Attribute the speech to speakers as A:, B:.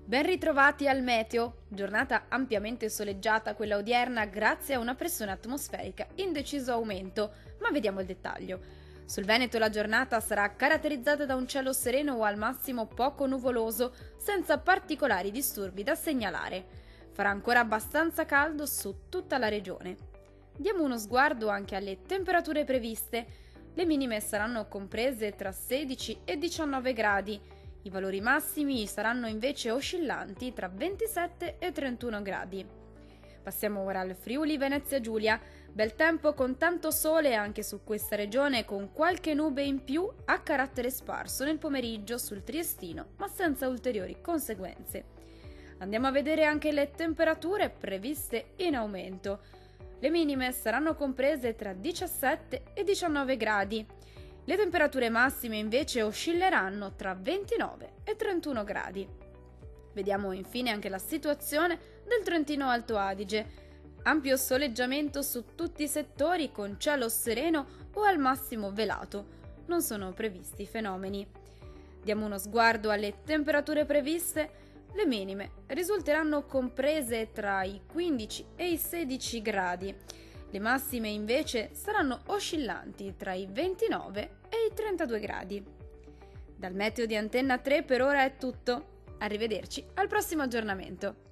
A: Ben ritrovati al meteo, giornata ampiamente soleggiata quella odierna grazie a una pressione atmosferica in deciso aumento, ma vediamo il dettaglio. Sul Veneto la giornata sarà caratterizzata da un cielo sereno o al massimo poco nuvoloso, senza particolari disturbi da segnalare. Farà ancora abbastanza caldo su tutta la regione. Diamo uno sguardo anche alle temperature previste. Le minime saranno comprese tra 16 e 19 gradi. I valori massimi saranno invece oscillanti tra 27 e 31 gradi. Passiamo ora al Friuli Venezia Giulia. Bel tempo con tanto sole anche su questa regione, con qualche nube in più a carattere sparso nel pomeriggio sul Triestino, ma senza ulteriori conseguenze. Andiamo a vedere anche le temperature previste in aumento. Le minime saranno comprese tra 17 e 19 gradi. Le temperature massime invece oscilleranno tra 29 e 31 gradi. Vediamo infine anche la situazione del Trentino Alto Adige. Ampio soleggiamento su tutti i settori con cielo sereno o al massimo velato. Non sono previsti fenomeni. Diamo uno sguardo alle temperature previste. Le minime risulteranno comprese tra i 15 e i 16 gradi. Le massime invece saranno oscillanti tra i 29 e i 32 gradi. Dal meteo di Antenna 3 per ora è tutto. Arrivederci al prossimo aggiornamento.